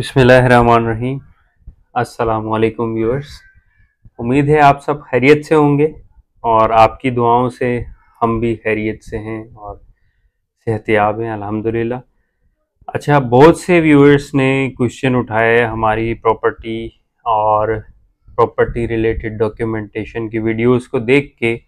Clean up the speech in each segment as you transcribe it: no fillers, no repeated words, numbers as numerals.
बिस्मिल्लाहिर्रहमानिर्रहीम। अस्सलामुअलैकुम व्यूअर्स। उम्मीद है आप सब खैरियत से होंगे और आपकी दुआओं से हम भी खैरियत से हैं और सेहतयाब हैं अल्हम्दुलिल्लाह। अच्छा, बहुत से व्यूअर्स ने क्वेश्चन उठाए हमारी प्रॉपर्टी और प्रॉपर्टी रिलेटेड डॉक्यूमेंटेशन की वीडियोस को देख के।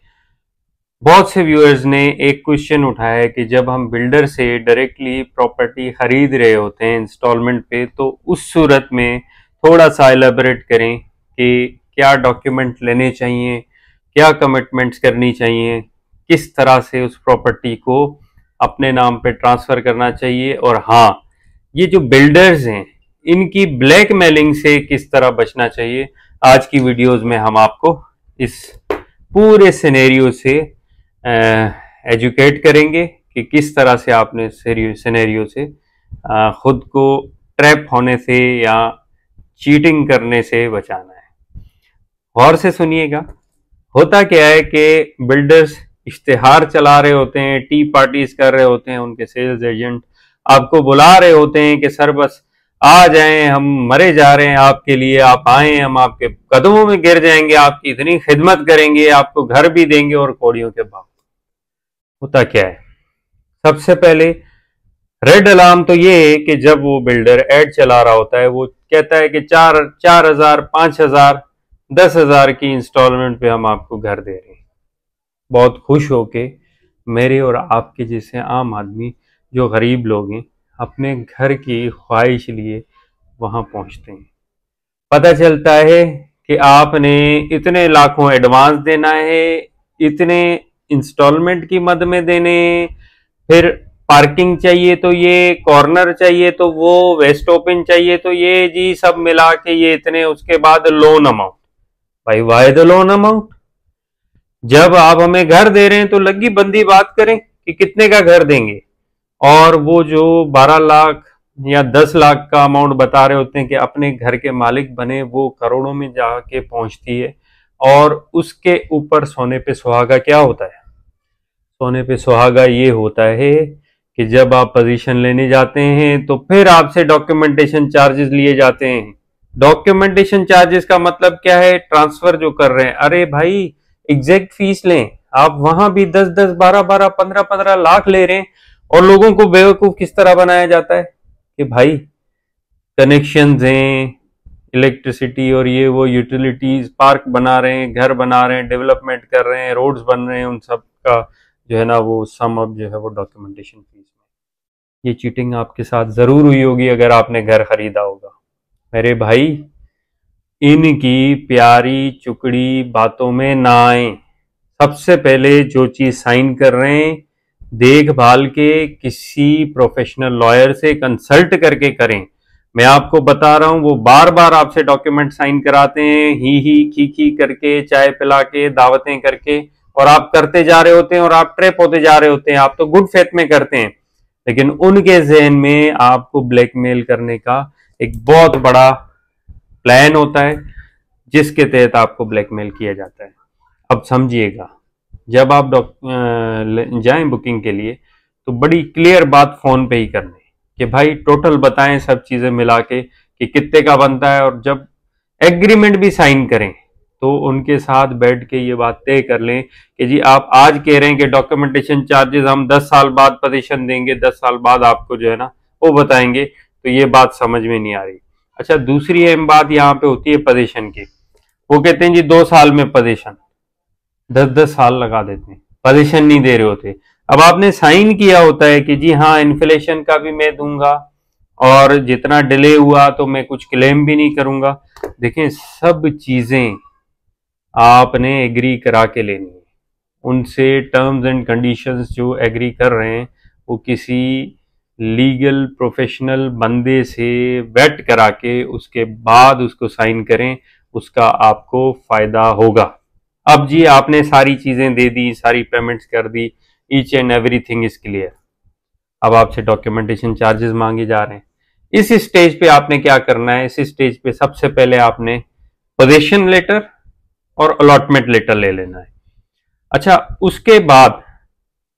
बहुत से व्यूअर्स ने एक क्वेश्चन उठाया है कि जब हम बिल्डर से डायरेक्टली प्रॉपर्टी खरीद रहे होते हैं इंस्टॉलमेंट पे, तो उस सूरत में थोड़ा सा एलेबोरेट करें कि क्या डॉक्यूमेंट लेने चाहिए, क्या कमिटमेंट्स करनी चाहिए, किस तरह से उस प्रॉपर्टी को अपने नाम पे ट्रांसफ़र करना चाहिए, और हाँ, ये जो बिल्डर्स हैं इनकी ब्लैकमेलिंग से किस तरह बचना चाहिए। आज की वीडियोज़ में हम आपको इस पूरे सिनेरियो से एजुकेट करेंगे कि किस तरह से आपने सिनेरियो से खुद को ट्रैप होने से या चीटिंग करने से बचाना है। गौर से सुनिएगा। होता क्या है कि बिल्डर्स इश्तिहार चला रहे होते हैं, टी पार्टीज कर रहे होते हैं, उनके सेल्स एजेंट आपको बुला रहे होते हैं कि सर बस आ जाएं, हम मरे जा रहे हैं आपके लिए, आप आएं, हम आपके कदमों में गिर जाएंगे, आपकी इतनी खिदमत करेंगे, आपको घर भी देंगे और कौड़ियों के भाव। होता क्या है, सबसे पहले रेड अलार्म तो ये है कि जब वो बिल्डर एड चला रहा होता है, वो कहता है कि 4,000, 5,000, 10,000 की इंस्टॉलमेंट पे हम आपको घर दे रहे हैं। बहुत खुश होके मेरे और आपके जैसे आम आदमी जो गरीब लोग हैं अपने घर की ख्वाहिश लिए वहां पहुंचते हैं। पता चलता है कि आपने इतने लाखों एडवांस देना है, इतने इंस्टॉलमेंट की मद में देने, फिर पार्किंग चाहिए तो ये, कॉर्नर चाहिए तो वो, वेस्ट ओपन चाहिए तो ये, जी सब मिला के ये इतने, उसके बाद लोन अमाउंट। भाई वाई द लोन अमाउंट? जब आप हमें घर दे रहे हैं तो लगी बंदी बात करें कि कितने का घर देंगे। और वो जो 12 लाख या 10 लाख का अमाउंट बता रहे होते हैं कि अपने घर के मालिक बने, वो करोड़ों में जाके पहुंचती है। और उसके ऊपर सोने पे सुहागा क्या होता है? सोने पे सुहागा ये होता है कि जब आप पोजीशन लेने जाते हैं तो फिर आपसे डॉक्यूमेंटेशन चार्जेस लिए जाते हैं। डॉक्यूमेंटेशन चार्जेस का मतलब क्या है? ट्रांसफर जो कर रहे हैं, अरे भाई एग्जैक्ट फीस लें। आप वहां भी 10-10, 12-12, 15-15 लाख ले रहे हैं और लोगों को बेवकूफ किस तरह बनाया जाता है कि भाई कनेक्शंस हैं, इलेक्ट्रिसिटी और ये वो यूटिलिटीज, पार्क बना रहे हैं, घर बना रहे हैं, डेवलपमेंट कर रहे हैं, रोड्स बन रहे हैं, उन सब का जो है ना वो सम अप जो है वो डॉक्यूमेंटेशन फीस में। ये चीटिंग आपके साथ जरूर हुई होगी अगर आपने घर खरीदा होगा। मेरे भाई, इनकी प्यारी चुकड़ी बातों में ना आए। सबसे पहले जो चीज साइन कर रहे हैं, देखभाल के किसी प्रोफेशनल लॉयर से कंसल्ट करके करें। मैं आपको बता रहा हूं, वो बार बार आपसे डॉक्यूमेंट साइन कराते हैं, ही खी करके, चाय पिला के, दावतें करके, और आप करते जा रहे होते हैं और आप ट्रैप होते जा रहे होते हैं। आप तो गुड फेथ में करते हैं, लेकिन उनके जहन में आपको ब्लैकमेल करने का एक बहुत बड़ा प्लान होता है जिसके तहत आपको ब्लैकमेल किया जाता है। अब समझिएगा, जब आप जाएं बुकिंग के लिए तो बड़ी क्लियर बात फोन पे ही करनी है कि भाई टोटल बताएं सब चीजें मिला के कि कितने का बनता है। और जब एग्रीमेंट भी साइन करें तो उनके साथ बैठ के ये बात तय कर लें कि जी आप आज कह रहे हैं कि डॉक्यूमेंटेशन चार्जेस हम 10 साल बाद पोजीशन देंगे, 10 साल बाद आपको जो है ना वो बताएंगे, तो ये बात समझ में नहीं आ रही। अच्छा, दूसरी अहम बात यहाँ पे होती है पोजीशन की। वो कहते हैं जी 2 साल में पोजीशन, 10-10 साल लगा देते हैं, पोजीशन नहीं दे रहे होते। अब आपने साइन किया होता है कि जी हाँ इन्फ्लेशन का भी मैं दूंगा और जितना डिले हुआ तो मैं कुछ क्लेम भी नहीं करूंगा। देखें, सब चीजें आपने एग्री करा के लेनी है। उनसे टर्म्स एंड कंडीशंस जो एग्री कर रहे हैं वो किसी लीगल प्रोफेशनल बंदे से वेट करा के उसके बाद उसको साइन करें, उसका आपको फायदा होगा। अब जी आपने सारी चीजें दे दी, सारी पेमेंट्स कर दी, each and everything is clear. अब आपसे डॉक्यूमेंटेशन चार्जेस मांगे जा रहे हैं। इस स्टेज पे आपने क्या करना है? इस स्टेज पे सबसे पहले आपने पोजीशन लेटर और अलॉटमेंट लेटर ले लेना है। अच्छा, उसके बाद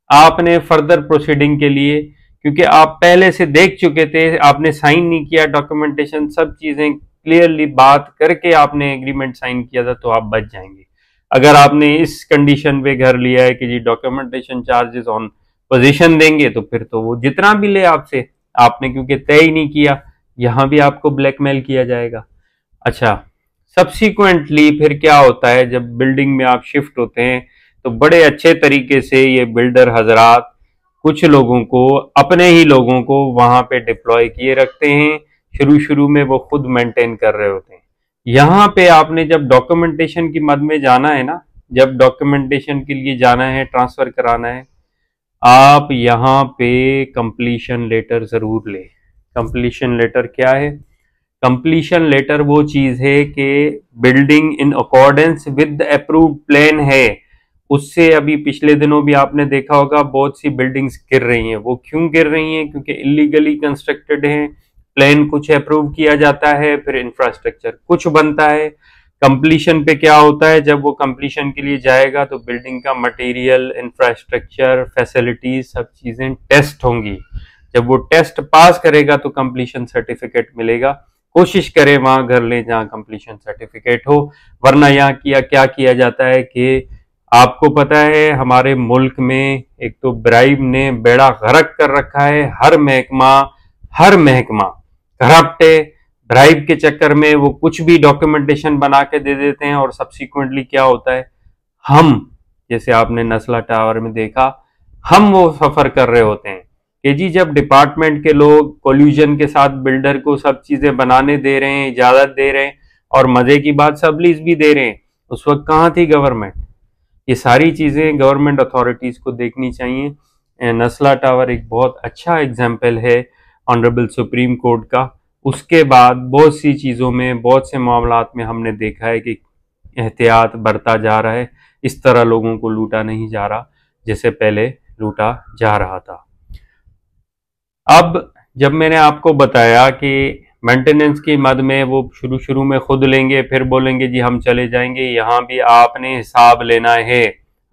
आपने फर्दर प्रोसीडिंग के लिए, क्योंकि आप पहले से देख चुके थे, आपने साइन नहीं किया, डॉक्यूमेंटेशन सब चीजें क्लियरली बात करके आपने एग्रीमेंट साइन किया था, तो आप बच जाएंगे। अगर आपने इस कंडीशन पे घर लिया है कि जी डॉक्यूमेंटेशन चार्जेस ऑन पोजीशन देंगे, तो फिर तो वो जितना भी ले आपसे, आपने क्योंकि तय ही नहीं किया, यहां भी आपको ब्लैकमेल किया जाएगा। अच्छा, सब्सिक्वेंटली फिर क्या होता है, जब बिल्डिंग में आप शिफ्ट होते हैं तो बड़े अच्छे तरीके से ये बिल्डर हजरात कुछ लोगों को, अपने ही लोगों को वहां पे डिप्लॉय किए रखते हैं। शुरू शुरू में वो खुद मेंटेन कर रहे होते हैं। यहाँ पे आपने जब डॉक्यूमेंटेशन की मद में जाना है ना, जब डॉक्यूमेंटेशन के लिए जाना है, ट्रांसफर कराना है, आप यहाँ पे कंप्लीशन लेटर जरूर ले। कंप्लीशन लेटर क्या है? कंप्लीशन लेटर वो चीज है कि building in accordance with approved plan है। उससे अभी पिछले दिनों भी आपने देखा होगा बहुत सी बिल्डिंग्स गिर रही हैं। वो क्यों गिर रही हैं? क्योंकि इलीगली कंस्ट्रक्टेड हैं। प्लान कुछ अप्रूव किया जाता है, फिर इंफ्रास्ट्रक्चर कुछ बनता है। कंप्लीशन पे क्या होता है, जब वो कंप्लीशन के लिए जाएगा तो बिल्डिंग का मटेरियल, इंफ्रास्ट्रक्चर, फैसिलिटीज सब चीजें टेस्ट होंगी। जब वो टेस्ट पास करेगा तो कंप्लीशन सर्टिफिकेट मिलेगा। कोशिश करें वहां घर लें जहां कंप्लीशन सर्टिफिकेट हो, वरना यहाँ क्या किया जाता है कि आपको पता है हमारे मुल्क में एक तो ब्राइब ने बेड़ा गर्क कर रखा है। हर महकमा करप्ट है। ब्राइब के चक्कर में वो कुछ भी डॉक्यूमेंटेशन बना के दे देते हैं और सब्सिक्वेंटली क्या होता है, हम, जैसे आपने नस्ला टावर में देखा, हम वो सफर कर रहे होते हैं कि जी जब डिपार्टमेंट के लोग कोल्यूजन के साथ बिल्डर को सब चीजें बनाने दे रहे हैं, इजाजत दे रहे हैं, और मजे की बात सब लीज भी दे रहे हैं, उस वक्त कहाँ थी गवर्नमेंट? ये सारी चीजें गवर्नमेंट अथॉरिटीज को देखनी चाहिए। नस्ला टावर एक बहुत अच्छा एग्जाम्पल है ऑनरेबल सुप्रीम कोर्ट का। उसके बाद बहुत सी चीजों में, बहुत से मामलात में हमने देखा है कि एहतियात बरता जा रहा है। इस तरह लोगों को लूटा नहीं जा रहा जैसे पहले लूटा जा रहा था। अब जब मैंने आपको बताया कि मेंटेनेंस की मद में वो शुरू में खुद लेंगे, फिर बोलेंगे जी हम चले जाएंगे, यहाँ भी आपने हिसाब लेना है।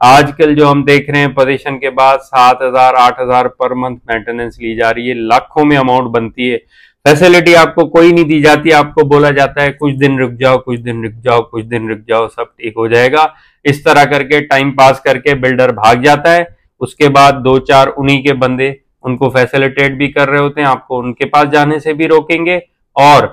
आजकल जो हम देख रहे हैं पोजीशन के बाद 7,000 8,000 पर मंथ मेंटेनेंस ली जा रही है, लाखों में अमाउंट बनती है। फैसिलिटी आपको कोई नहीं दी जाती, आपको बोला जाता है कुछ दिन रुक जाओ, कुछ दिन रुक जाओ, कुछ दिन रुक जाओ, सब ठीक हो जाएगा। इस तरह करके टाइम पास करके बिल्डर भाग जाता है। उसके बाद 2-4 उन्हीं के बंदे उनको फैसिलिटेट भी कर रहे होते हैं, आपको उनके पास जाने से भी रोकेंगे और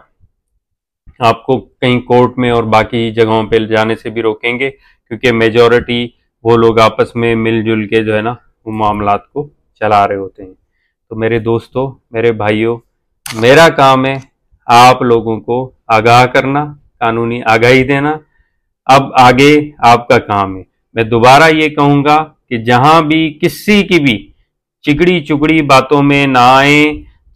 आपको कहीं कोर्ट में और बाकी जगहों पे जाने से भी रोकेंगे, क्योंकि मेजॉरिटी वो लोग आपस में मिलजुल के जो है ना वो मामलात को चला रहे होते हैं। तो मेरे दोस्तों, मेरे भाइयों, मेरा काम है आप लोगों को आगाह करना, कानूनी आगाही देना। अब आगे आपका काम है। मैं दोबारा ये कहूंगा कि जहां भी किसी की भी चिकड़ी चुकड़ी बातों में ना आए,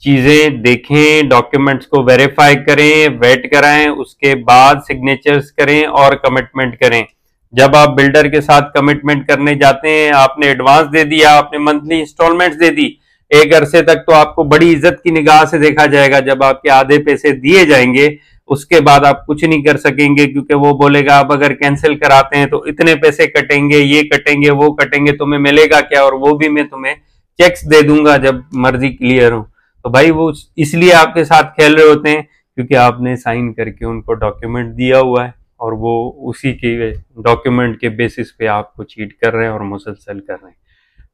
चीजें देखें, डॉक्यूमेंट्स को वेरीफाई करें, वेट कराएं, उसके बाद सिग्नेचर्स करें और कमिटमेंट करें। जब आप बिल्डर के साथ कमिटमेंट करने जाते हैं, आपने एडवांस दे दिया, आपने मंथली इंस्टॉलमेंट्स दे दी, एक अरसे तक तो आपको बड़ी इज्जत की निगाह से देखा जाएगा। जब आपके आधे पैसे दिए जाएंगे उसके बाद आप कुछ नहीं कर सकेंगे, क्योंकि वो बोलेगा आप अगर कैंसिल कराते हैं तो इतने पैसे कटेंगे, ये कटेंगे, वो कटेंगे, तुम्हें मिलेगा क्या, और वो भी मैं तुम्हें चेक्स दे दूंगा जब मर्जी क्लियर हो। तो भाई वो इसलिए आपके साथ खेल रहे होते हैं क्योंकि आपने साइन करके उनको डॉक्यूमेंट दिया हुआ है, और वो उसी के डॉक्यूमेंट के बेसिस पे आपको चीट कर रहे हैं और मुसलसल कर रहे हैं।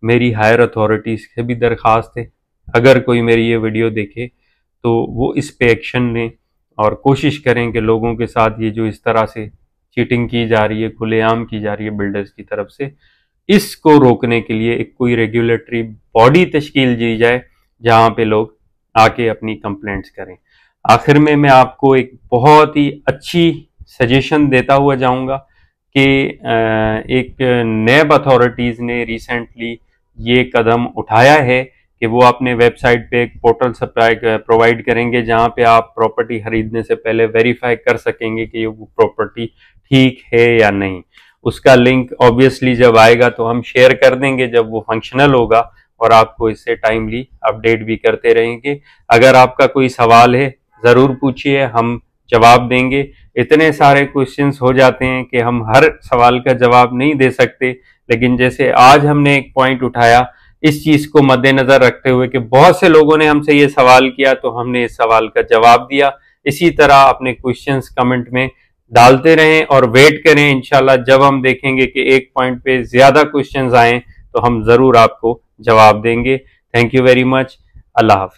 मेरी हायर अथॉरिटीज से भी दरख्वास्त है, अगर कोई मेरी ये वीडियो देखे तो वो इस पे एक्शन लें और कोशिश करें कि लोगों के साथ ये जो इस तरह से चीटिंग की जा रही है, खुलेआम की जा रही है बिल्डर्स की तरफ से, इसको रोकने के लिए एक कोई रेगुलेटरी बॉडी तश्कील दी जाए जहां पे लोग आके अपनी कंप्लेंट्स करें। आखिर में मैं आपको एक बहुत ही अच्छी सजेशन देता हुआ जाऊंगा कि एक नैब अथॉरिटीज़ ने रिसेंटली ये कदम उठाया है कि वो अपने वेबसाइट पे एक पोर्टल प्रोवाइड करेंगे जहां पे आप प्रॉपर्टी खरीदने से पहले वेरीफाई कर सकेंगे कि वो प्रॉपर्टी ठीक है या नहीं। उसका लिंक ऑब्वियसली जब आएगा तो हम शेयर कर देंगे जब वो फंक्शनल होगा, और आपको इससे टाइमली अपडेट भी करते रहेंगे। अगर आपका कोई सवाल है ज़रूर पूछिए, हम जवाब देंगे। इतने सारे क्वेश्चंस हो जाते हैं कि हम हर सवाल का जवाब नहीं दे सकते, लेकिन जैसे आज हमने एक पॉइंट उठाया इस चीज को मद्देनजर रखते हुए कि बहुत से लोगों ने हमसे ये सवाल किया तो हमने इस सवाल का जवाब दिया। इसी तरह अपने क्वेश्चंस कमेंट में डालते रहें और वेट करें, इंशाल्लाह जब हम देखेंगे कि एक पॉइंट पे ज्यादा क्वेश्चंस आए तो हम जरूर आपको जवाब देंगे। Thank you very much. Allah Hafiz.